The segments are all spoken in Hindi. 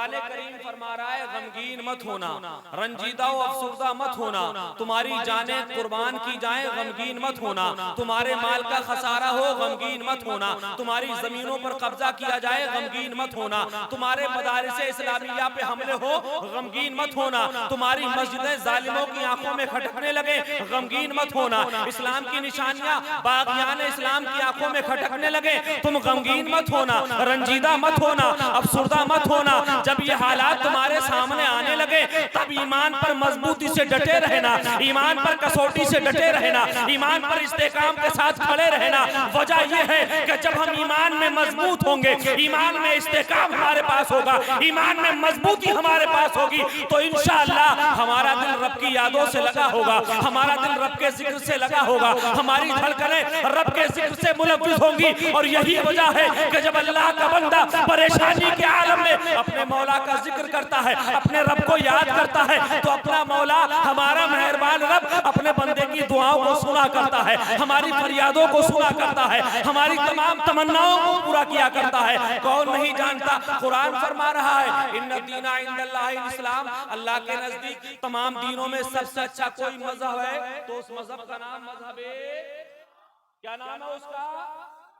कुरान करीम फरमा रहा है गमगीन मत होना, रंजीदा व अफसुर्दा मत होना, तुम्हारी जानें कुर्बान की जाए गमगीन मत होना, तुम्हारे माल का खसारा हो गमगीन मत होना, तुम्हारी जमीनों पर कब्जा किया जाए गमगीन मत होना, तुम्हारे मदारिस इस्लामिया पे हमले हो गमगीन मत होना, तुम्हारी मस्जिदें जालिमों की आंखों में खटकने लगे गमगीन मत होना, इस्लाम की निशानियां बागियान इस्लाम की आंखों में खटकने लगे तुम गमगीन मत होना, रंजीदा मत होना, अफसुर्दा मत होना। जब ये हालात तुम्हारे सामने आने लगे तब ईमान पर मजबूती से डटे रहना, ईमान पर कसौटी से डटे रहना, ईमान पर इस्तेकाम के साथ खड़े रहना। वजह यह है कि जब हम ईमान में मजबूत होंगे, ईमान में इस्तेकाम हमारे पास होगा, ईमान में मजबूती हमारे पास होगी, तो इंशाअल्लाह हमारा दिल रब की यादों से लगा होगा, हमारा दिल रब के जिक्र से लगा होगा, हमारी धड़कनें रब के जिक्र से मुलव्विज़ होंगी। और यही वजह है कि जब अल्लाह का बंदा परेशानी के आलम में अपने मौला का जिक्र करता है, अपने रब को याद करता है, तो अपना मौला हमारा मेहरबान रब अपने बंदे की दुआओं को सुना करता है, हमारी फरियादों को सुना करता है, हमारी तमाम तमन्नाओं को पूरा किया करता है। कौन नहीं जानता, कुरान फरमा रहा है इन्ना दीना इंदल्लाहिल इस्लाम, अल्लाह के नजदीक तमाम दीनों में सबसे अच्छा कोई मजहब है तो उस मजहब का नाम मजहब क्या नाम है उसका?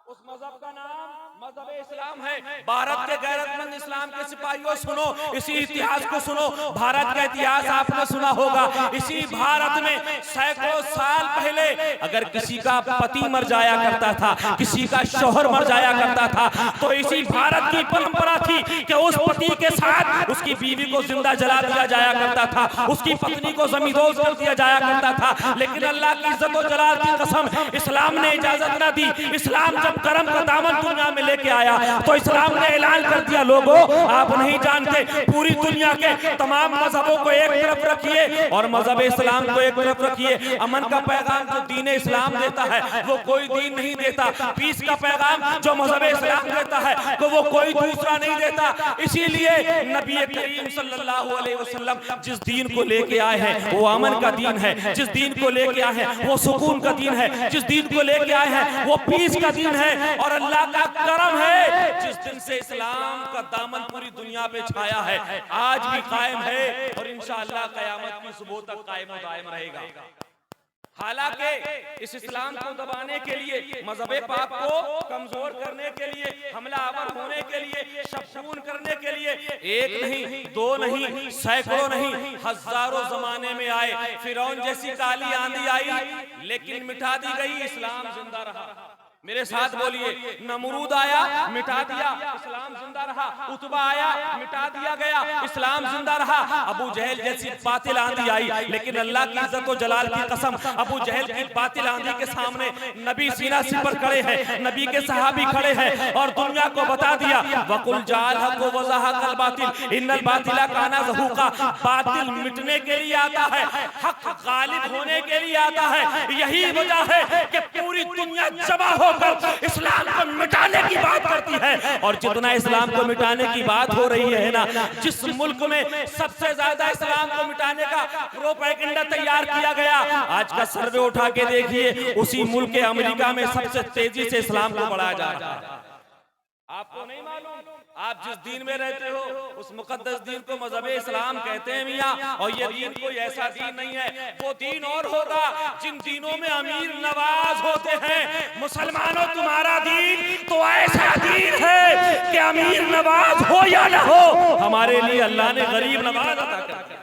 उस मजहब का नाम मजहब इस्लाम है। भारत के गैरतमंद इस्लाम के सिपाहियों सुनो, इसी इतिहास को सुनो। भारत का इतिहास आपने सुना होगा। इसी भारत में सैकड़ों साल पहले अगर किसी का पति मर जाया करता था, किसी का शौहर मर जाया करता था, तो इसी भारत की परंपरा थी कि उस पति के साथ उसकी बीवी को जिंदा जला दिया जाया करता था, उसकी पत्नी को जमींदोज कर दिया जाया करता था। लेकिन अल्लाह की इज्जत और जलाल की कसम, इस्लाम ने इजाजत न दी। इस्लाम जब करम का दामन दुनिया में लेके आया तो इस्लाम ने ऐलान कर दिया, लोगों आप नहीं जानते, पूरी दुनिया के तमाम मजहबों को एक तरफ रखिए और मजहब इस्लाम को एक तरफ रखिए। अमन का पैगाम जो दीन इस्लाम देता है वो कोई दीन नहीं देता। पीस का पैगाम जो मजहब इस्लाम देता है तो वो कोई दूसरा नहीं देता। इसीलिए नबी करीम सल्लल्लाहु अलैहि वसल्लम जिस दीन को लेके आए हैं वो अमन का दीन है, जिस दीन को लेके आए हैं वो सुकून का दीन है, जिस दीन को लेके आए हैं वो पीस का दीन है। और अल्लाह का करम है, जिस दिन से इस्लाम का दामन पूरी दुनिया पे छाया है आज भी कायम है और इंशाअल्लाह क़यामत की सुबह तक कायम और दायम रहेगा। हालांकि इस इस्लाम को दबाने के लिए, मजहब पाक को कमजोर करने के लिए, हमलावर होने के लिए, शफून करने के लिए एक नहीं, दो नहीं, सैकड़ों नहीं, हजारों जमाने में आए। फिरौन जैसी काली आंधी आई लेकिन मिटा दी गई, इस्लाम जिंदा रहा। मेरे साथ बोलिए, नमरूद आया मिटा दिया, इस्लाम जिंदा रहा। उतबा आया मिटा दिया गया, इस्लाम जिंदा रहा। अबू जहल जैसी बातिल आंधी आई लेकिन अल्लाह की इज्जत और जलाल की कसम, अबू जहल की बातिल आंधी के सामने नबी सीना सिपर खड़े हैं, नबी के सहाबी खड़े हैं और दुनिया को बता दिया वकुल जाल हक व ज़हक़ल बातिल इन्नल बातिला काना ज़हूक़ा। बातिल मिटने के लिए आता है, हक गालिब होने के लिए आता है। यही वजह है कि पूरी दुनिया जमा हो इस्लाम को मिटाने की बात करती है। और जितना इस्लाम को मिटाने की बात हो रही है ना, जिस मुल्क में सबसे ज्यादा इस्लाम को मिटाने का प्रोपेगेंडा तैयार किया गया, आज का सर्वे उठा के देखिए, उसी मुल्क के अमेरिका में सबसे तेजी से इस्लाम को बढ़ाया जा रहा है। आपको नहीं मालूम? आप जिस दीन में रहते हो उस मुकद्दस दीन को मजहब इस्लाम कहते हैं मियाँ, और ये दीन कोई ऐसा दीन नहीं है। वो दीन और होगा जिन दीनों में अमीर नवाज होते हैं। मुसलमानों, तुम्हारा दीन तो ऐसा दीन है कि अमीर नवाज हो या ना हो, हमारे लिए अल्लाह ने गरीब नवाज अता कर दिया।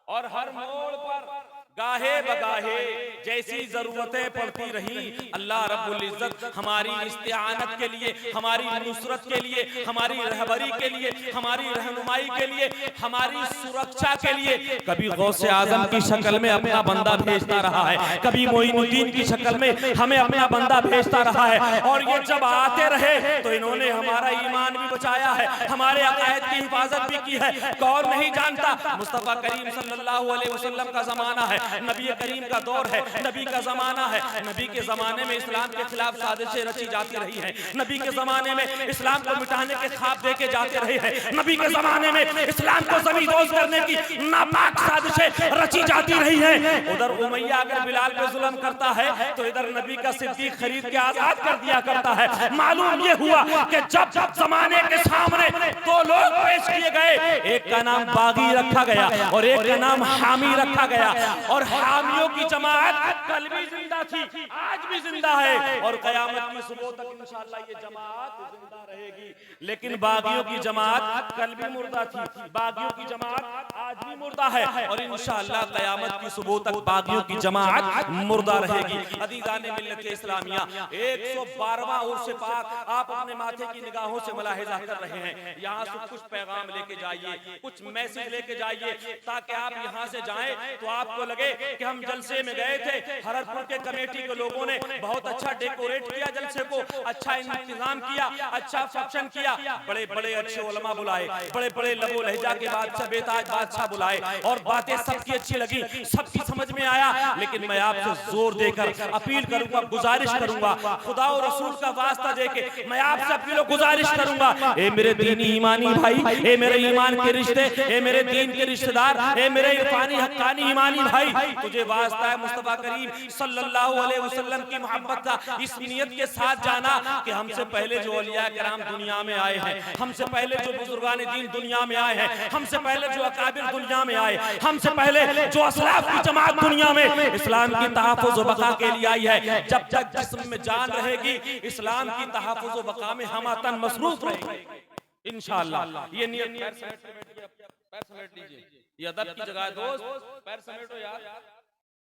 और हर मोड़ पर गाहे बगाहे जैसी जरूरतें पड़ती रही, अल्लाह रब्बुल इज्जत हमारी इस्तिआनत के लिए, हमारी नुसरत के लिए, हमारी रहबरी के लिए, हमारी रहनुमाई के लिए, हमारी सुरक्षा के लिए कभी गौसे आजम की शक्ल में अपना बंदा भेजता रहा है, कभी मोइनुद्दीन की शक्ल में हमें अपना बंदा भेजता रहा है। और ये जब आते रहे तो इन्होंने हमारा ईमान भी बचाया है, हमारे अकायद की हिफाजत भी की है। कौन नहीं जानता, मुस्तफा करीम सल्लल्लाहु अलैहि वसल्लम का जमाना है, है, नबी करीम का दौर है, नबी का जमाना है। नबी के जमाने में इस्लाम के खिलाफ साजिशें रची जाती रही हैं, नबी के जमाने में इस्लाम को मिटाने के ख्वाब देके जाते रहे हैं, नबी के जमाने में इस्लाम को जमींदोज करने की नापाक साजिशें रची जाती रही हैं। उधर उमैया अगर बिलाल पे जुल्म करता है तो इधर नबी का सिद्दीक खरीद के आजाद कर दिया करता है। मालूम ये हुआ कि जब जमाने के सामने दो लोग पेश किए गए, एक का नाम बागी रखा गया और एक का नाम हामी रखा गया, और हामियों की जमात कल भी जिंदा थी, आज भी जिंदा है और कयामत की सुबह तक इंशाअल्लाह ये जमात जिंदा रहेगी। लेकिन बागियों की जमात कल भी मुर्दा थी, बागियों की जमात आज भी मुर्दा है और इंशाअल्लाह कयामत की सुबह तक बागियों की जमात मुर्दा रहेगी। अदीदाने मिल्लत इस्लामिया 112वां उर्स पाक आप अपने माथे की निगाहों से मुलाहिजा कर रहे हैं। यहाँ से कुछ पैगाम लेके जाइए, कुछ मैसेज लेके जाइए, ताकि आप यहाँ से जाएं तो आपको लगे कि हम जलसे में गए थे। हरदपुर के कमेटी के लोगों ने बहुत अच्छा डेकोरेट किया जलसे को, अच्छा इंतजाम किया, अच्छा फंक्शन किया, बड़े बड़े अच्छे उलमा बुलाए, बड़े बड़े लबो लहजा के बादशाह बेताज बादशाह बुलाए और बातें सबकी अच्छी लगी, सबकी समझ में आया। लेकिन मैं आपसे जोर देकर अपील करूंगा, गुजारिश करूंगा, खुदा और रसूल का वास्ता देके मैं आपसे अपील और गुजारिश करूंगा, ए मेरे दीनी ईमानी भाई, ए मेरे ईमान के रिश्ते, ए मेरे दीन के रिश्तेदार, ए मेरे इरफानी हक्कानी ईमानी भाई, तुझे वास्ता है मुस्तफा करीम सल्लल्लाहु अलैहि वसल्लम की मोहब्बत का, इस नियत के साथ जाना कि हमसे पहले जो औलिया किराम दुनिया में आए हैं, हमसे पहले जो बुजुर्गान दीन दुनिया में आए हैं, हमसे पहले जो अकाबिर दुनिया में आए, हमसे पहले जो असलाफ की जमात दुनिया में इस्लाम की तहफ़्फ़ुज़ व बका के लिए आई है, जब तक जिस्म में जान रहेगी इस्लाम की तहफ़्फ़ुज़ व बका में हम तन मसरूफ रहेंगे इंशाअल्लाह। ये नियत पैर समेट लीजिए, ये अदब की जगह है दोस्त, पैर समेटो यार।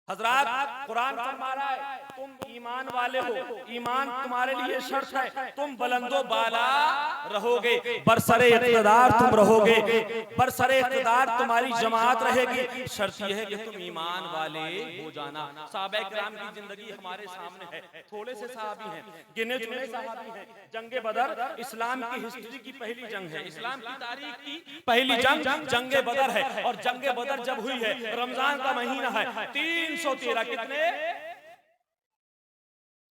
हजरात, कुरान फरमा रहा है तुम ईमान वाले हो, ईमान तुम्हारे लिए शर्त है, तुम बुलंदो बाला रहोगे, बरसरे इक़्तिदार तुम रहोगे, बरसरे इक़्तिदार तुम्हारी जमात रहेगी। शर्त यह है कि तुम ईमान वाले हो जाना। सहाबा किराम की जिंदगी हमारे सामने है, थोड़े से सहाबी हैं, गिने चुने सहाबी हैं। जंगे बदर इस्लाम की हिस्ट्री की पहली जंग है, इस्लाम की तारीख की पहली जंग जंगे बदर है, और जंगे बदर जब हुई है रमजान का महीना है, 313 कितने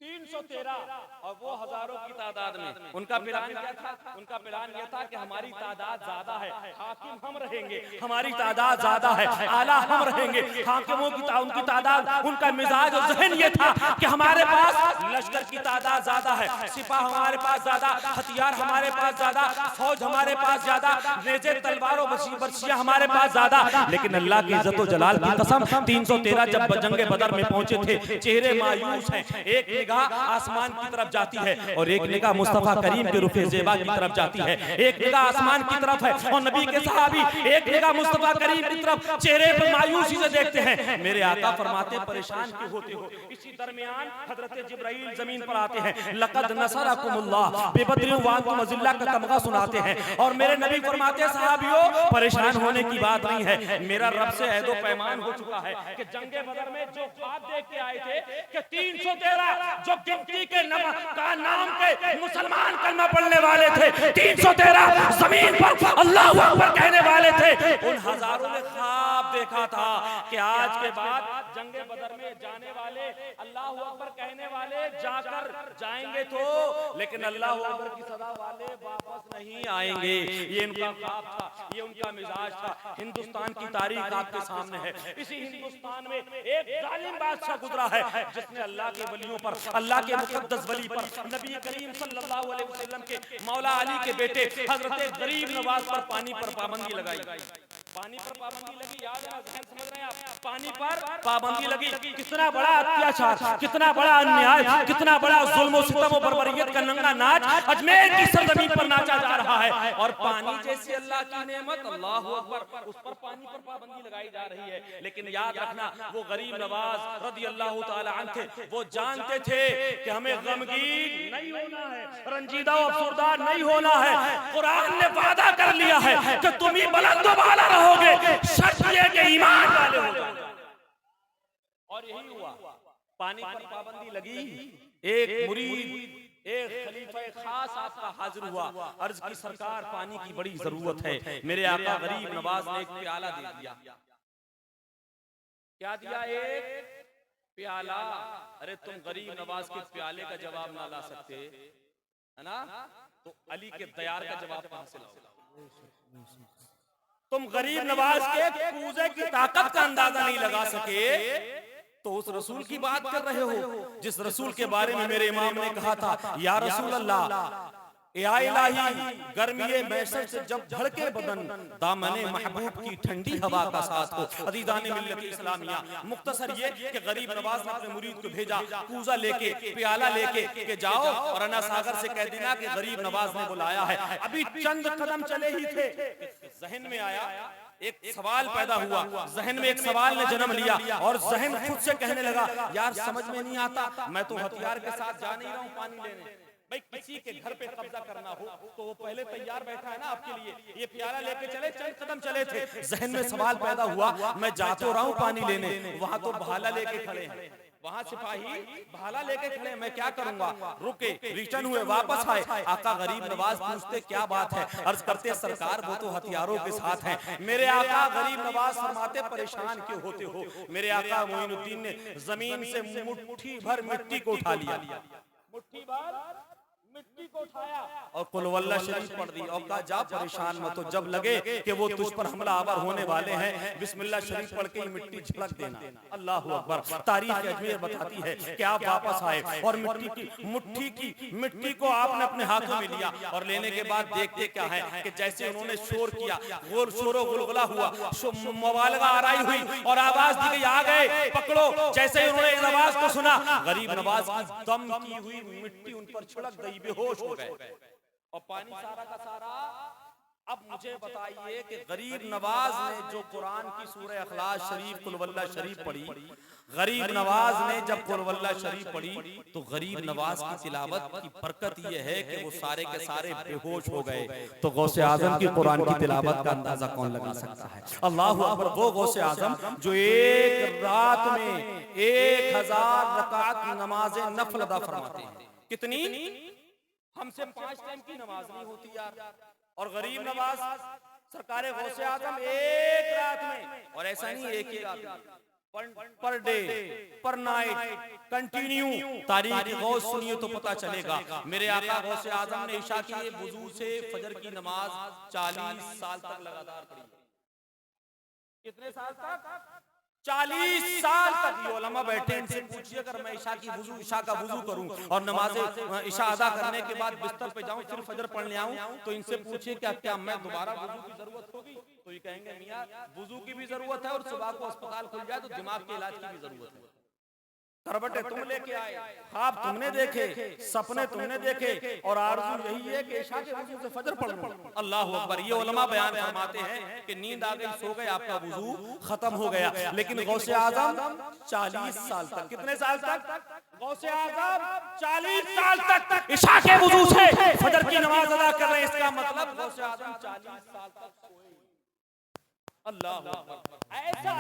313 और वो हजारों की तादाद में। उनका प्लान क्या था? उनका प्लान यह था कि हमारी तादाद ज्यादा है, हाकिम हम रहेंगे, हमारी तादाद ज्यादा है, आला हम रहेंगे, हाकिमों की उनकी तादाद, उनका मिजाज और जहन ये था कि हमारे पास लश्कर की तादाद ज्यादा है, सिपाह हमारे पास ज्यादा, हथियार हमारे पास ज्यादा, फौज हमारे पास ज्यादा, नेज़े तलवारों बर्छियां हमारे पास ज्यादा। लेकिन अल्लाह की इज्जत और जलाल की कसम 313 जब जंगे बदर में पहुंचे थे, चेहरे मायूस हैं, एक आसमान की तरफ जाती है और एक निगाह मुस्तफा करीम के रुखे ज़ेबा की तरफ जाती है, एक निगाह आसमान की तरफ है और नबी के सहाबी एक निगाह मुस्तफा करीम की तरफ चेहरे पर मायूसी से देखते हैं। मेरे आका फरमाते परेशान क्यों होते हो? इसी दरमियान हजरत जिब्राइल जमीन पर आते हैं, लक़द नसरकुमुल्लाह बिबद्रिन व अंतुम अज़िल्ला का तमगा सुनाते हैं और मेरे नबी फरमाते सहाबियों परेशान होने की बात नहीं है, मेरा रब से अहद व पैमान हो चुका है कि जंगे बदर में जो ख्वाब देख के आए थे कि 313 जो गिनती के नाम के मुसलमान कलमा पढ़ने वाले थे, 313 जमीन पर अल्लाहु अकबर कहने वाले थे, उन हजारों ने ख्वाब देखा था कि आज के बाद जंगे बदर में जाने वाले, अल्लाहु अकबर कहने वाले जाकर जाएंगे तो, लेकिन अल्लाहु अकबर की सदा वाले वापस नहीं आएंगे। ये उनका ख्वाब था, ये उनका मिजाज था। हिंदुस्तान की तारीख आपके सामने है। इसी हिंदुस्तान में एक जालिम बादशाह गुजरा है जिसने अल्लाह के वलियों पर, अल्लाह के मुकद्दस वली पर, नबी करीम सल्लल्लाहु अलैहि वसल्लम के मौला अली के बेटे हजरत गरीब नवाज पर पानी पर पाबंदी लगाई। पानी पर पाबंदी लगी, याद है, जहन समझ रहे हैं आप? पानी पर पाबंदी लगी। कितना बड़ा अत्याचार, कितना बड़ा अन्याय, कितना बड़ा जुल्म और सितम और बर्बरियत का नंगा नाच अजमेर की सरजमीन पर नाचा जा रहा है। और पानी जैसी अल्लाह की नेमत, अल्लाहु अकबर, उस पर पानी पर पाबंदी लगाई जा रही है। लेकिन याद रखना, वो गरीब नवाज रज़ी अल्लाह तआला अन्हु थे, वो जानते थे कि हमें गमगीन नहीं होना है, रंजीदा और अफसरदा नहीं होना है। कुरान ने वादा कर लिया है कि तुम ही बुलंद वाला रहोगे, शर्त ये कि ईमान वाले हो जाओगे। और यही हुआ, पानी पर पाबंदी लगी। एक मुरीद, एक खलीफा खास आपका हाजिर हुआ, अर्ज की सरकार पानी की बड़ी जरूरत है। मेरे आका गरीब नवाज ने एक प्याला दे दिया। क्या दिया? एक प्याला। अरे तुम गरीब नवाज के प्याले का जवाब ना ला सकते है ना, तो अली के दयार का जवाब कहां से लाओ? तुम गरीब नवाज के कूजे की ताकत का अंदाजा नहीं लगा सके, तो उस रसूल की बात कर रहे हो जिस रसूल के बारे में मेरे इमाम ने कहा था, या रसूल अल्लाह, या इलाही, गर्मी मैसर से जब धड़के बदन, दामने महबूब की ठंडी हवा का साथ हो। अदीदान मिल्लत इस्लामिया, मुख्तसर ये कि गरीब नवाज ने अपने मुरीद को भेजा कूजा लेके, प्याला लेके कि जाओ और अना सागर से कह देना कि गरीब नवाज ने बुलाया है। अभी चंद कदम चले ही थे, जहन में आया, एक सवाल पैदा हुआ, जहन में एक सवाल ने जन्म लिया और जहन खुद से कहने लगा, यार समझ में नहीं आता, मैं तो हथियार के साथ जा नहीं रहा हूं पानी लेने। भाई किसी के घर पे कब्जा करना हो तो वो पहले तैयार बैठा है ना आपके लिए, ये प्याला लेके चले, चंद कदम चले थे, जहन में सवाल पैदा हुआ, मैं जा तो रहा हूं पानी लेने, वहां तो भाला लेके खड़े हैं, वहां सिपाही भाला लेके खड़े, मैं क्या करूंगा? रुके, रिटर्न हुए, वापस आए, आका गरीब नवाज पूछते क्या बात है? अर्ज करते सरकार वो तो हथियारों के साथ हैं। मेरे आका गरीब नवाज फरमाते परेशान क्यों होते हो? मेरे आका मोइनुद्दीन ने जमीन से मुट्ठी भर मिट्टी को उठा लिया, मुट्ठी भर मिट्टी को उठाया और कुल वल्लाह शरीफ पढ़ दी और कहा जा परेशान मत हो, जब लगे कि वो तुझ पर हमला आवर होने वाले हैं, बिस्मिल्लाह शरीफ पढ़ के मिट्टी झलक देना। अल्लाह अकबर। तारीख अजमेर बताती है कि आप वापस आए और मिट्टी को आपने अपने हाथों में लिया और लेने के बाद देखते क्या है कि जैसे उन्होंने शोर किया, शोरो गुलगुला हुआ, मुबालगा आराई हुई और आवाज दी गई, आ गए पकड़ो। जैसे उन्होंने इस आवाज को सुना, गरीब नवाज की दम की हुई मिट्टी उन पर छिड़क गई, बेहोश हो गए और पानी सारा का सारा। अब मुझे बताइए कि गरीब नवाज ने जो कुरान की सूरह अखलास शरीफ कुल वल्लाह शरीफ पढ़ी, गरीब नवाज ने जब कुल वल्लाह शरीफ पढ़ी तो गरीब नवाज की तिलावत की बरकत यह है कि वो सारे के सारे बेहोश हो गए। तो गौसे आजम की कुरान की तिलावत का अंदाजा कौन लगा सकता है? अल्लाह अकबर। वो गौसे आजम जो एक रात में 1000 रकात नमाज नफल अदा फरमाते हैं। कितनी? हमसे 5 टाइम की नमाज नहीं होती यार, और गरीब नवाज सरकार गौसे आजम एक रात में, और ऐसा नहीं एक ही रात में, पर डे पर नाइट कंटिन्यू तारीख गौस सुनिए तो पता चलेगा। मेरे आका गौसे आजम ने इशा की वुजू से फजर की नमाज 40 साल तक लगातार पढ़ी। कितने साल तक? 40 साल तक। ये उलमा बैठे, इनसे पूछिए अगर मैं इशा का वुजू करूं और नमाज इशा अदा करने के बाद बिस्तर पे जाऊं, फिर फजर पढ़ने आऊं, तो इनसे पूछिए क्या मैं दोबारा वुजू की जरूरत होगी? तो ये कहेंगे मियां वुजू की भी जरूरत है और सुबह को अस्पताल खुल जाए तो दिमाग के इलाज की भी जरूरत है। करबटे तुम लेके आए, ख्वाब तुमने देखे, सपने तुमने देखे और आरज़ू यही है कि इशा के वजू से फजर पढ़ लो। अल्लाह अकबर। ये उलमा बयान फरमाते हैं कि नींद आ गई, सो गए, आपका वजू खत्म हो गया। लेकिन गौसे आजम 40 साल तक, कितने साल तक? गौसे आजम 40 साल तक इशा के वजू से फजर की नमाज अदा कर रहे हैं। इसका मतलब गौसे आजम 40 साल तक सोए। अल्लाह ऐसा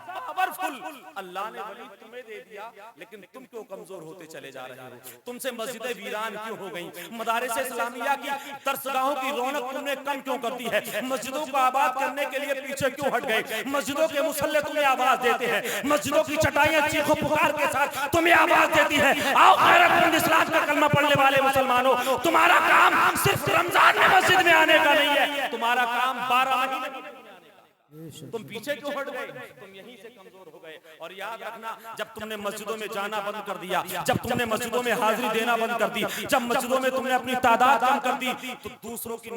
पावरफुल अल्लाह ने वली तुम्हें दे दिया, लेकिन तुम क्यों कमजोर होते चले जा रहे हो? तुमसे मस्जिदें वीरान क्यों हो गई? मदारिस इस्लामिया की दरसगाहों की रौनक तुमने कम क्यों कर दी है? मस्जिदों को आबाद करने के लिए पीछे क्यों हट गए? मस्जिदों के मुसल्ले तुम्हें आवाज देते हैं, मस्जिदों की चटाइयां चीखो पुकार के साथ तुम्हें आवाज देती है। आओ गैरतमंद इस्लाम का कलमा पढ़ने वाले मुसलमानों, तुम्हारा काम सिर्फ रमजान में मस्जिद में आने का नहीं है, तुम्हारा काम 12 महीने। तुम पीछे क्यों हट गए? तुम यहीं से कमजोर हो गए। और याद रखना, जब तुमने मस्जिदों में जाना बंद कर दिया, जब तुमने मस्जिदों में हाजिरी देना बंद कर दी, जब मस्जिदों में तुमने अपनी तादाद कम कर दी, तो दूसरों की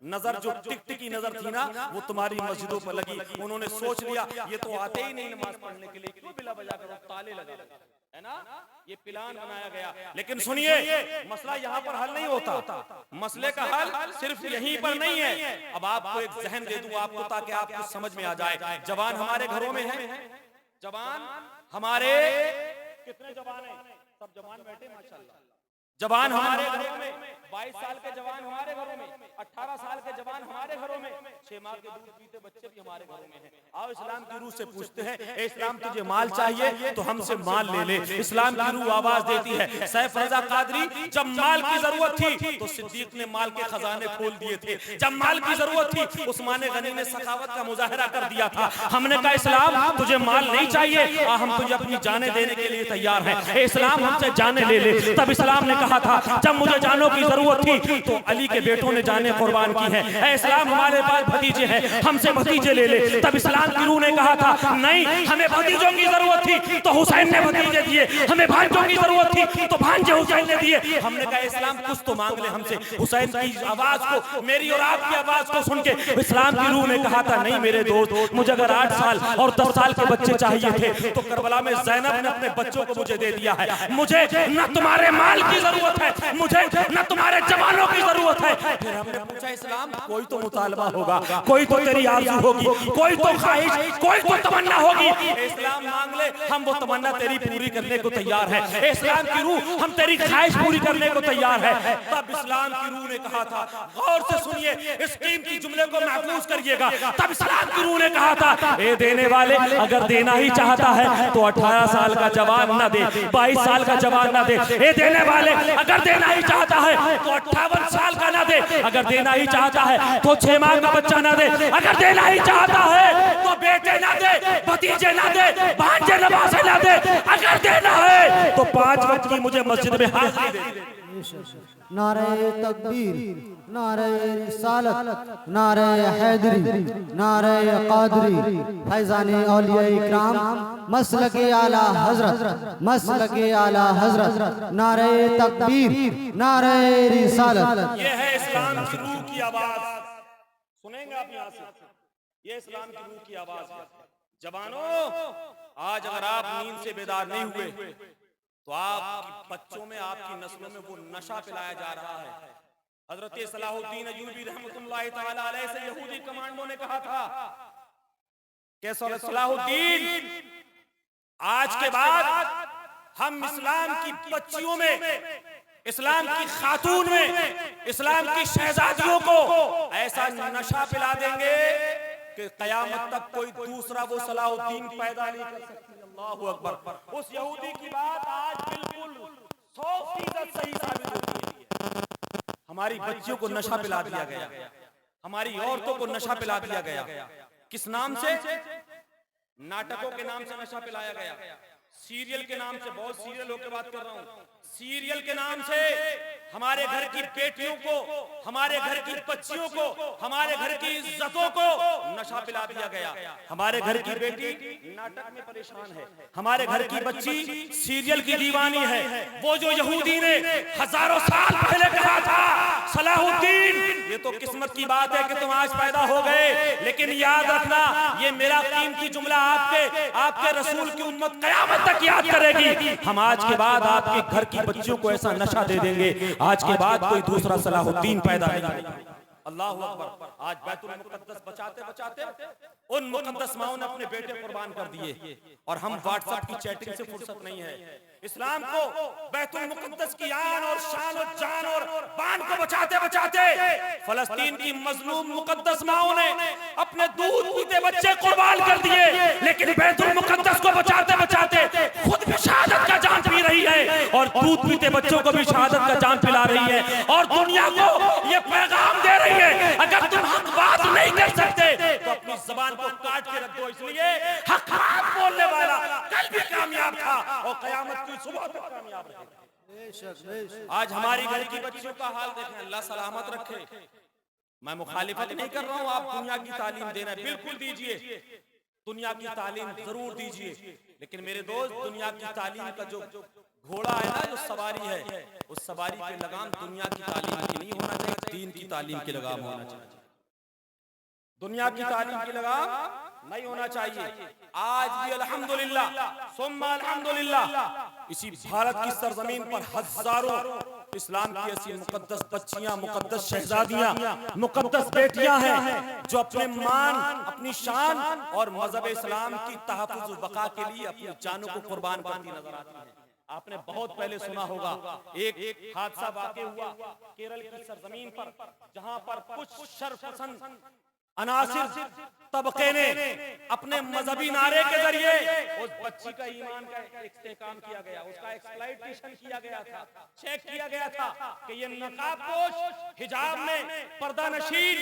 नजर जो टिकटिकी नजर थी ना, वो तुम्हारी मस्जिदों पर लगी। उन्होंने सोच लिया ये तो आते ही नहीं नमाज पढ़ने के लिए, क्यों बिला बजा करो, ताले लगा है ना, ये प्लान बनाया गया। लेकिन सुनिए, मसला यहाँ पर हल नहीं होता, मसले का हल सिर्फ यहीं पर नहीं है। अब आपको एक जहन दे दूं आपको, ताकि आपको समझ में आ जाए। जवान हमारे घरों में हैं, जवान हमारे कितने जवान हैं? सब जवान बैठे माशाल्लाह। जवान हमारे घरों में, 22 साल के जवान हमारे घरों में, 18 साल के जवान हमारे घरों में, 6 माह के दूध पीते बच्चे भी हमारे घरों में हैं। आओ इस्लाम की रूह से पूछते हैं, ए इस्लाम तुझे माल चाहिए तो हमसे माल ले ले। इस्लाम की रूह आवाज देती है, सैफ रजा कादरी, जब माल की जरूरत थी तो सिद्दीक ने माल के खजाने खोल दिए थे। जब माल की जरूरत थी उस्मान गनी ने सखावत का मुजाहरा कर दिया था। हमने कहा इस्लाम तुझे माल नहीं चाहिए, हम तुझे अपनी जाने देने के लिए तैयार हैं। इस्लाम हमसे जाने ले ले। तब इस्लाम ने कहा था, जब मुझे जानों की जरूरत थी तो अली के बेटों ने जाने कुर्बान की है। इस्लाम हमारे पास भतीजे हैं, हमसे भतीजे ले ले। तब इस्लाम की रूह ने कहा था, नहीं हमें भतीजों की जरूरत थी तो हुसैन ने भतीजे दिए, हमें भांजों की जरूरत थी तो भांजे हुसैन ने दिए। हमने कहा इस्लाम कुछ तो मांग ले हमसे। हुसैन की आवाज को, मेरी और आपकी आवाज को सुन के इस्लाम की रूह ने कहा था, नहीं मेरे दोस्त, मुझे अगर 8 साल और 10 साल के बच्चे चाहिए थे तो करबला में ज़ैनब ने अपने बच्चों को मुझे दे दिया है। मुझे न तुम्हारे माल की जरूरत है, मुझे न तुम्हारे जवानों की जरूरत है। फिर हमने पूछा इस्लाम कोई तो मुतालबा होगा, कोई तो तेरी आरज़ू होगी, कोई तो ख्वाहिश, कोई तो तमन्ना होगी। इस्लाम मांग ले, हम वो तमन्ना तेरी पूरी करने को तैयार है। इस्लाम की रूह हम तेरी ख्वाहिश पूरी करने को तैयार है। तब इस्लाम की रूह ने कहा था, गौर से सुनिए, इस कीमती जुमले को महफूज करिएगा। तब इस्लाम की रूह ने कहा था, ए देने वाले अगर देना ही चाहता है तो 18 साल का जवान ना दे, 22 साल का जवान ना दे। ए देने वाले अगर देना ही चाहता है तो 58 साल का ना दे, अगर देना ही चाहता है तो 6 माह का बच्चा ना दे, अगर देना ही चाहता है तो बेटे ना दे, भतीजे ना दे, भांजे नवासे ना दे, अगर देना है तो 5 वक्त की मुझे मस्जिद में हाजिरी दे। नारे तकबीर, नारे रिसालत, नारे हैदरी, नारे कादरी, फैज़ाने औलिया इकराम, मसलके आला हजरत, मसलके आला हजरत, नारे तकबीर, नारे रिसालत। ये है इस्लाम की रूह की आवाज। सुनेंगे आप यहाँ से, ये इस्लाम की रूह की आवाज है। जवानों, आज अगर आप नींद से बेदार नहीं हुए तो आपके बच्चों में, आपकी नस्लों में वो नशा पिलाया जा रहा है। हजरत सलाहुद्दीन अय्यूबी रहमतुल्लाह तआला अलैह से यहूदी कमांडो ने कहा था कि सलाहुद्दीन, आज के बाद हम इस्लाम की बच्चियों में, इस्लाम की खातून में, इस्लाम की शहजादियों को ऐसा नशा पिला देंगे कि कयामत तक कोई दूसरा वो सलाहुद्दीन पैदा नहीं कर सकता। अल्लाहु अकबर। उस यहूदी की बात आज बिल्कुल 100% सही साबित होती है। हमारी बच्चियों को नशा पिला दिया गया, हमारी औरतों को नशा पिला दिया गया। किस नाम से? नाटकों के नाम से नशा पिलाया गया, सीरियल के नाम से, बहुत सीरियलों की बात कर रहा हूं, सीरियल के नाम से हमारे घर की बेटियों को, हमारे घर की बच्चियों को, हमारे घर की इज्जतों को नशा पिला दिया गया। हमारे घर की बेटी नाटक में परेशान है, हमारे घर की बच्ची सीरियल की दीवानी है। वो जो यहूदी ने हजारों साल पहले कहा था, सलाहुद्दीन ये तो किस्मत की बात है कि तुम आज पैदा हो गए, लेकिन याद रखना ये मेरा कीमती जुमला आपके रसूल की उम्मत कयामत तक याद करेगी। हम आज के बाद आपके घर की बच्चियों को ऐसा नशा दे देंगे, आज के बाद कोई दूसरा सलाहुद्दीन पैदा नहीं होगा। अल्लाहु अकबर। आज बैतुल मुकद्दस बचाते बचाते उन मुकद्दस माओं ने अपने बेटे कुर्बान कर दिए और हम व्हाट्सएप की चैटिंग से फुर्सत नहीं है। इस्लाम को, बैतुल मुकद्दस की आन और शान और जान और बान को बचाते बचाते फलस्तीन की मजलूम मुकद्दस माओं ने अपने दूध पीते बच्चे कुर्बान कर दिए, लेकिन बैतुल मुकद्दस को बचाते बचाते खुद भी शहादत का जान पी रही है और दूध पीते बच्चों को भी शहादत का जान पिला रही है और दुनिया को ये पैगाम दे रही है, अगर तुम हक बात नहीं कर सकते तो अपनी जबान को काट के रख दो। इसलिए हक बात बोलने वाला कल भी कामयाब था और कयामत की सुबह तक कामयाब रहेगा। आज हमारी घर की बच्चियों का हाल देखें, अल्लाह सलामत रखे। मैं मुखालिफत नहीं कर रहा हूँ, आप दुनिया की तालीम देना बिल्कुल दीजिए, दुनिया की तालीम जरूर दीजिए, लेकिन मेरे दोस्त दुनिया की तालीम का जो घोड़ा है ना, जो सवारी है, उस सवारी पे लगाम दुनिया की तालीम की नहीं होना चाहिए, दीन की तालीम की लगाम होना चाहिए। दुनिया की तालीम की लगाम नहीं होना चाहिए। आज भी अल्हम्दुलिल्लाह सुम्मा अल्हम्दुलिल्लाह इसी भारत की सरजमीन पर हजारों इस्लाम की ऐसी मुकद्दस बच्चियां, मुकद्दस शहजादियां, मुकद्दस बेटियां हैं जो अपने मान, अपनी शान और मजहब इस्लाम की तहफ्फुज़ बका के लिए अपनी जानों को कुर्बान करती नजर आती हैं। आपने बहुत पहले सुना होगा, एक हादसा वाक़ हुआ केरल की सरजमीन पर, जहां पर कुछ शरपसंद अनासिर तबके ने अपने मजहबी नारे के जरिए उस बच्ची का ईमान का इस्तेकाम किया गया, उसका एक्सप्लॉइटेशन किया गया था, चेक किया गया था कि ये नकाबपोश, हिजाब में पर्दा नशीन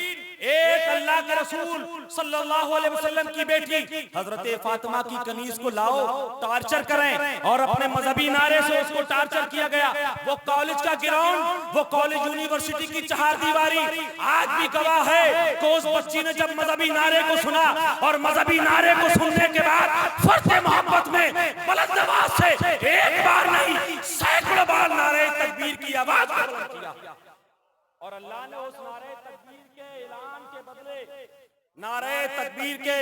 एक अल्लाह के रसूल सल्लल्लाहु अलैहि वसल्लम की बेटी हजरत फातिमा की कनीज को लाओ, टार्चर करें, और अपने मजहबी नारे से उसको टार्चर किया गया। वो कॉलेज का ग्राउंड, वो कॉलेज यूनिवर्सिटी की चहारदीवारी आज भी गवाह है कि उस बच्ची ने जब मजहबी नारे को सुना और मजहबी नारे को सुनने के बाद फर्ज़े मोहब्बत में बुलंद आवाज से एक बार नहीं सैकड़ों बार नारे तकबीर की आवाज बुलंद किया, और अल्लाह ने उस नारे तकबीर के ऐलान के बदले, नारे तकबीर के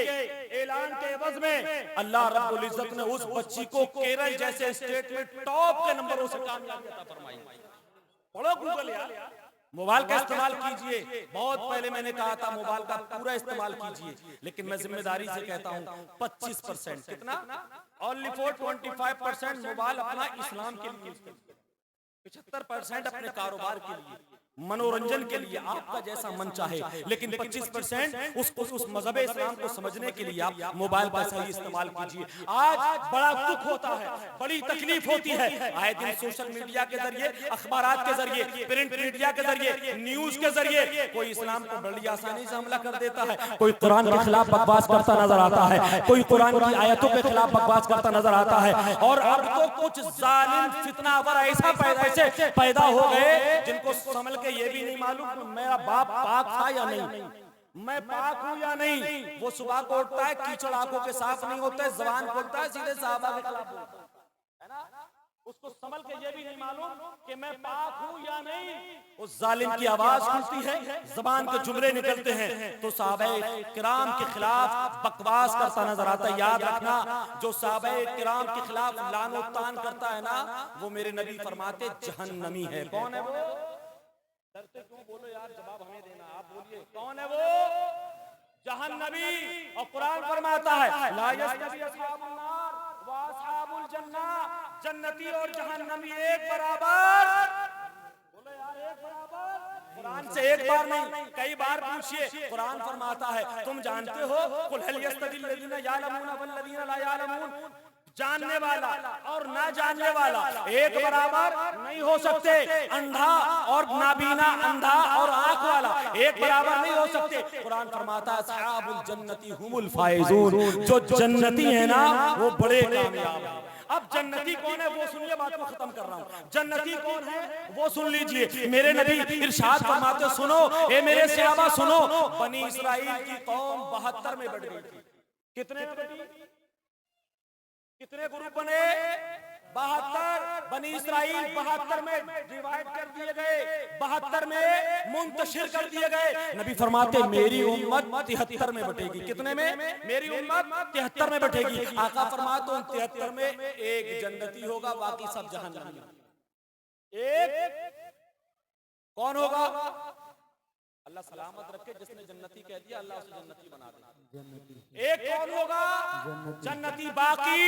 ऐलान के एवज में अल्लाह रब्बुल इज्जत ने उस बच्ची को केरल जैसे स्टेट में टॉप के नंबरों से कामयाबी अता फरमाई। पढ़ो गूगल यार, मोबाइल का इस्तेमाल कीजिए। बहुत पहले मैंने कहा था मोबाइल का पूरा इस्तेमाल कीजिए, लेकिन मैं जिम्मेदारी से कहता हूं 25%, कितना, ओनली फॉर 25% मोबाइल अपना इस्लाम के लिए, 75% अपने कारोबार के लिए, मनोरंजन के लिए, आपका जैसा मन चाहे, लेकिन 25% उस मजहब इस्लाम को समझने के लिए आप मोबाइल का सही इस्तेमाल कीजिए। आज बड़ा दुख होता है, बड़ी तकलीफ होती है, आए दिन सोशल मीडिया के जरिए, अखबारात के जरिए, प्रिंट मीडिया के जरिए, न्यूज के जरिए कोई इस्लाम को बड़ी आसानी से हमला कर देता है, कोई कुरान के खिलाफ बकवास करता नजर आता है, कोई कुरान की आयतों के खिलाफ बकवास करता नजर आता है, और अब तो कुछ जालिम फितनावर ऐसे पैदा हो गए जिनको समझ ये भी नहीं मालूम मेरा बाप पाक था या नहीं, मैं पाक हूं या नहीं। वो सुबह को उठता है, कीचड़ आंखों के साफ नहीं होते, जबान बोलता है, सीधे सहाबा के खिलाफ बोलता है ना, उसको संभल के ये भी नहीं मालूम कि मैं पाक हूं या नहीं। उस जालिम की आवाज खुलती है, जबान के जुमले निकलते हैं, तो सहाबाए किराम के खिलाफ बकवास करता नजर आता है। याद रखना, जो सहाबाए किराम के खिलाफ लानो तान करता है ना, वो मेरे नबी फरमाते जहन्नमी है। कौन है वो? डरते क्यों? बोलो यार, जवाब हमें देना, आप बोलिए कौन है वो? जहन्नमी। और कुरान फरमाता है ला यस्तवी अस्हाबुन नार व अस्हाबुल जन्नह, जन्नती और जहन्नमी एक बराबर। बोलो यार, एक बराबर। कुरान से एक बार नहीं, कई बार पूछिए। कुरान फरमाता है तुम जानते हो कुल हल यस्तवील लज़ीना यअलमून वल लज़ीना ला यअलमून, जानने वाला और ना जानने वाला एक बराबर नहीं हो सकते। अंधा और नाबीना, अंधा और आंख वाला एक बराबर नहीं हो सकते। कुरान फरमाता है अस्हाबुल जन्नती हुमुल फाइजून, जो जन्नती है ना वो बड़े कामयाब हैं। अब जन्नती कौन है वो सुनिए, बात को खत्म कर रहा हूं। जन्नती कौन है वो सुन लीजिए। मेरे नबी इरशाद फरमाते, सुनो ए मेरे सहाबा सुनो, बनी इस्राइल की कौम 72 में बढ़ गई थी। कितने में बढ़ी? कितने ग्रुप बने? 72। बनी इस्राइल 72 में डिवाइड कर दिए गए, 72 में मुंतशिर कर दिए गए। नबी फरमाते मेरी उम्मत 73 में बटेगी। कितने में? मेरी उम्मत 73 में बटेगी। आका फरमाते उन 73 में एक जन्नती होगा, बाकी सब जहन्नमी। एक कौन होगा? अल्लाह सलामत रखे, जिसने जन्नती कह दिया अल्लाह उसे जन्नती बना दे। एक कौन होगा? जन्नती। बाकी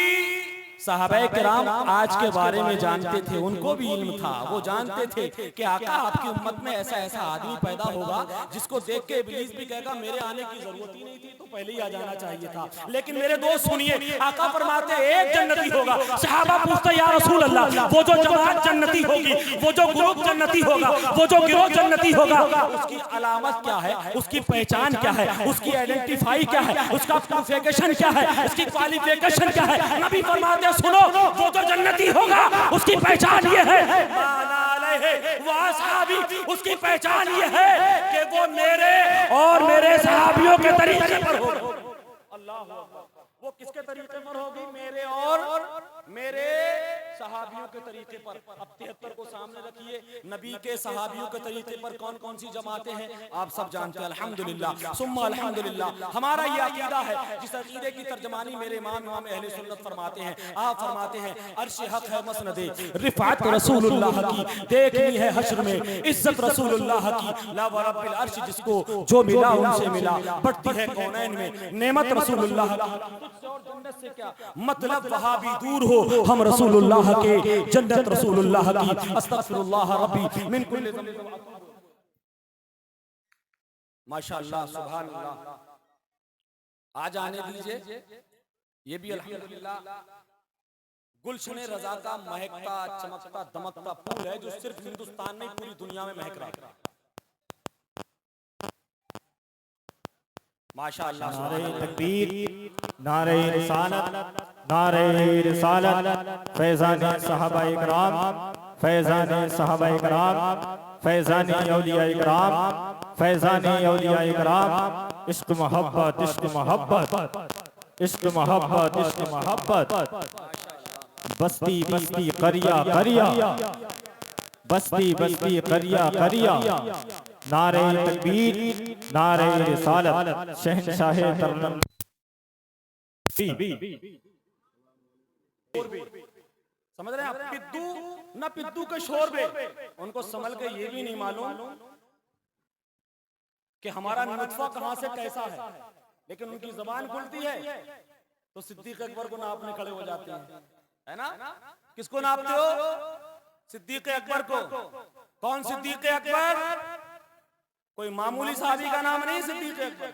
सहाबाए किराम आज के बारे में जानते थे, उनको भी इल्म था, वो जानते थे कि आका आपकी उम्मत में ऐसा ऐसा आदमी पैदा होगा जिसको देख के इब्लीस भी कहेगा मेरे आने की जरूरत ही नहीं थी, तो पहले ही आ जाना चाहिए था। लेकिन मेरे दोस्त सुनिए, आका फरमाते एक जन्नती होगा। सहाबा पूछते या रसूल अल्लाह, वो जो जमात जन्नती होगी, वो जो ग्रुप जन्नती होगा, वो जो गिरोह जन्नती होगा, उसकी अलामत क्या है, उसकी पहचान क्या है, उसकी आइडेंटिफाई क्या है, उसका क्वालिफिकेशन क्या है, उसकी क्वालिफिकेशन क्या है? नबी फरमाते सुनो, वो जो जन्नती होगा उसकी पहचान ये है, उसकी पहचान ये है कि वो मेरे और मेरे सहाबियों के तरीके पर होगा। अल्लाह वो किसके तरीके पर होगी? मेरे और मेरे सहाबियों के तरीके पर। अब 73 को सामने रखिए, नबी के सहाबियों के तरीके पर कौन कौन सी जमातें हैं आप सब जानते हैं। अल्हम्दुलिल्लाह सुम्मा अल्हम्दुलिल्लाह। हमारा ये अकीदा है, जिस अकीदे की तर्जमानी मेरे इमाम अहले सुन्नत फरमाते हैं। आप फरमाते हैं अर्श हक है मसनदे, रिफात रसूलुल्लाह की देखनी है हश्र में, इज्जत रसूलुल्लाह की ला व रब्बिल अर्श, जिसको जो मिला उनसे मिला, बढ़ती है कौनैन में नेमत रसूलुल्लाह की। से और जन्नत से क्या मतलब, वहां भी दूर हो, हम रसूलुल्लाह के, जन्नत रसूलुल्लाह की। अस्तगफिरुल्लाह रब्बी मिन कुल्ली ज़ंब। माशाअल्लाह, सुभान अल्लाह। आज आने दीजिए, ये भी अल्हम्दुलिल्लाह गुलशन रजा का महकता, चमकता, दमकता फूल है, जो सिर्फ हिंदुस्तान में, पूरी दुनिया में महक रहा है। माशाअल्लाह, नारे तकबीर, नारे रिसालत, नारे रिसालत, फैज़ाने सहाबा इकराम, फैज़ाने सहाबा इकराम, फैज़ाने औलिया इकराम, फैज़ाने औलिया इकराम। इश्क मोहब्बत, इश्क मोहब्बत, इश्क मोहब्बत, इश्क मोहब्बत। बस्ती बस्ती करिया करिया, बस्ती बस्ती करिया करिया। नारे तकबीर, नारे रिसालत, शहंशाह तरन्नुम। समझ रहे हैं आप? पिद्दू ना पिद्दू के शोर में उनको संभल के ये भी नहीं मालूम कि हमारा नुत्फा कहां से कैसा है, लेकिन उनकी जबान खुलती है तो सिद्दीक अकबर को नापने खड़े हो जाते हैं, है ना? किसको नापते हो? सिद्दीक अकबर को। कौन सिद्दीक अकबर? कोई मामूली साहबी का नाम नहीं सिद्दीक अकबर।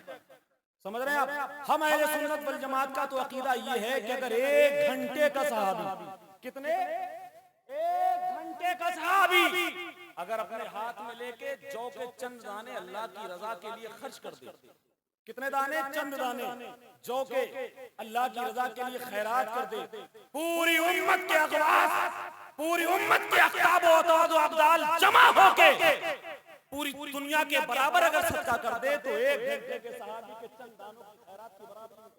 समझ रहे हैं आप? हम अहले सुन्नत वल जमात का तो अकीदा ये है कि अगर 1 घंटे का सहाबी, कितने, 1 घंटे का सहाबी अगर अपने हाथ में लेके जौ के चंद दाने अल्लाह की रजा के लिए खर्च कर दे, कितने दाने? चंद दाने जौ के अल्लाह की रजा के लिए खैरात कर दे, पूरी उम्मत के अगवास, पूरी उम्मत के अख्ताब और अब्दाल जमा होके पूरी दुनिया के बराबर अगर सदका कर दे तो 1 घंटे के सहाबी के चंद दानों की खैरात के बराबर है।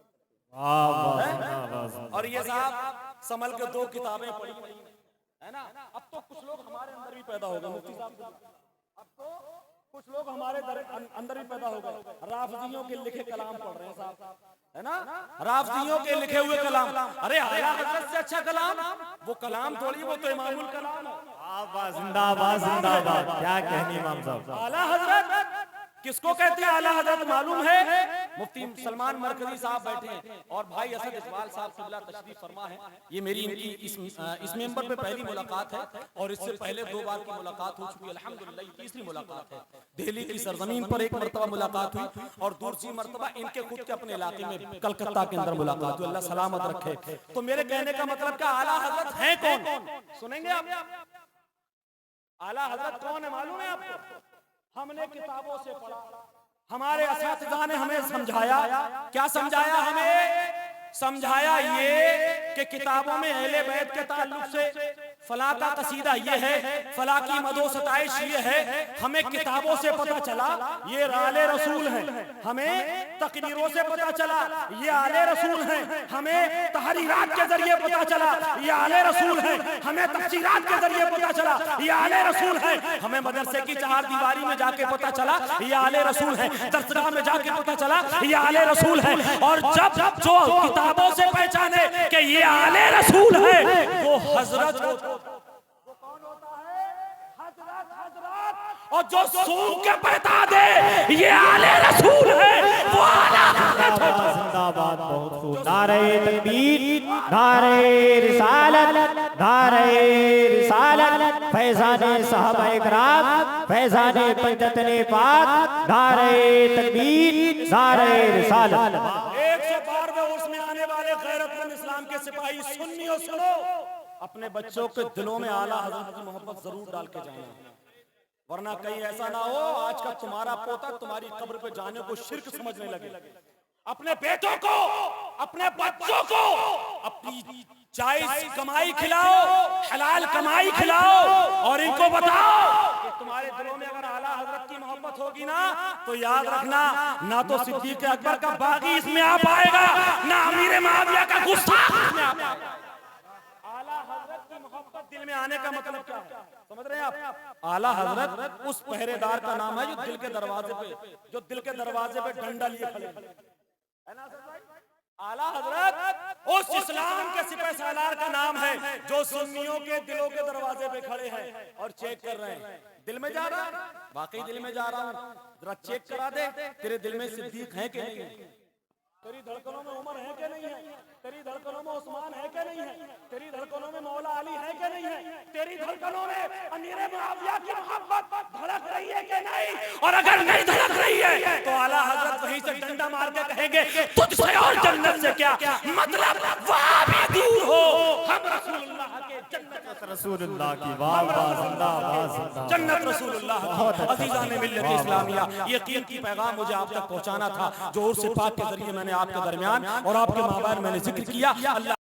और ये साहब संभल के 2 किताबें पढ़ी है ना? अब तो कुछ लोग हमारे अंदर भी पैदा हो गए, मुफ्ती साहब, अब तो कुछ लोग हमारे अंदर भी पैदा हो गए, राफिजियों के लिखे कलाम पढ़ रहे हैं साहब, है ना? राफिजियों के लिखे हुए कलाम। अरे आला हज़रत से अच्छा कलाम वो कलाम थोड़ी, वो तो इमामुल कलाम है। जिंदाबाद जिंदाबाद, क्या कहनी इमाम साहब। आला हज़रत किसको कहते हैं? आला हज़रत मालूम है? मुफ्ती सलमान मरकजी साहब बैठे हैं और भाई असद इकबाल साहब क़िबला तशरीफ फरमा है। ये मेरी इनकी इस मेंबर पे पहली मुलाकात है और इससे पहले 2 बार की मुलाकात हो चुकी है। अल्हम्दुलिल्लाह ये तीसरी मुलाकात है। दिल्ली की सरजमीन पर 1 मरतबा मुलाकात हुई और दूसरी मरतबा इनके खुद के अपने इलाके में कलकत्ता के अंदर मुलाकात हुई। अल्लाह सलामत रखे। तो मेरे कहने का मतलब क्या, आला हज़रत है कौन? सुनेंगे आप? आला हज़रत कौन है मालूम है आपको? हमने किताबों से पढ़ा, हमारे असातिज़ा ने हमें समझाया। क्या समझाया? हमें समझाया ये कि किताबों में अहले बैत के ताल्लुक से फला का कसीदा ये है, फला की मदो सताइश ये है। हमें किताबों से पता चला ये आले रसूल हैं, हमें तकरीरों से पता चला ये आले रसूल हैं, हमें तहरीरात के जरिए पता चला ये आले रसूल हैं, हमें तफसीरात के जरिए पता चला ये आले रसूल हैं, हमें मदरसे की 4 दीवारी में जाके पता चला ये आले रसूल हैं, दरसगाह में जाके पता चला ये आले रसूल हैं। और जब जो किताबों से पहचाने कि ये आले रसूल है वो हजरत, वो कौन होता है? हजरत, हजरत। और जो सूंघ के बता दे ये आले रसूल है वो आला हजरत होता है। जिंदाबाद, बहुत खूब। नारे तकबीर, नारे रिसालत, नारे रिसालत, फैज़ाने सहाबा इकराम, फैज़ाने पंजतने पाक, नारे तकबीर, नारे रिसालत। 112वें उर्स में आने वाले गैरतमंद इस्लाम के सिपाही सुन्नियों, सुनो, अपने बच्चों के दिलों में आला हज़रत की मोहब्बत जरूर डाल के जाना, वरना कहीं ऐसा ना हो आज का तुम्हारा पोता तुम्हारी कब्र पे जाने को शिर्क समझने लगे। अपने बेटों को, अपने बच्चों को अपनी जायज कमाई खिलाओ, हलाल कमाई खिलाओ और इनको बताओ कि तुम्हारे दिलों में अगर आला हज़रत की मोहब्बत होगी ना तो याद रखना, ना तो सिद्दीक़ अकबर का बागी इसमें आ पाएगा, ना अमीर मुआविया का गुस्सा इसमें आ पाएगा। आला हज़रत की मोहब्बत दिल में आने का मतलब क्या है, समझ रहे हैं आप? आला हज़रत उस पहरेदार का नाम है जो दिल के दरवाजे पे डंडा लिए खड़े है ना भाई? आला हज़रत उस इस्लाम के सिपहसालार का नाम है जो सुन्नियों के दिलों के दरवाजे पे खड़े हैं और चेक कर रहे हैं, दिल में जा रहा है, वाकई दिल में जा रहा हूं, जरा चेक करा दे तेरे दिल में सिद्दीक है कि नहीं। तेरी धड़कनों में उमर है कि नहीं है? तेरी धड़कनों में उस्मान है कि नहीं है? तेरी धड़कनों में मौला अली है कि नहीं है? तेरी धड़कनों में अमीर मुआविया की मोहब्बत धड़क रही है कि नहीं? और अगर नहीं धड़क रही है तो आला हजरत वहीं से डंडा मार के कहेंगे तुझसे और जन्नत से क्या मतलब, वहां भी दूर हो, हम रसूलुल्लाह के जन्नत रसूलुल्लाह की वाह वाह जिंदाबाद जिंदाबाद। जन्नत रसूलुल्लाह। अज़ीज़ान मिल्लत इस्लामिया, यकीन की पैगाम मुझे आप तक पहुंचाना था जो उर्स पाक के जरिए मैंने आपके दरमियान और आपके माबार मैंने जिक्र किया। अल्लाह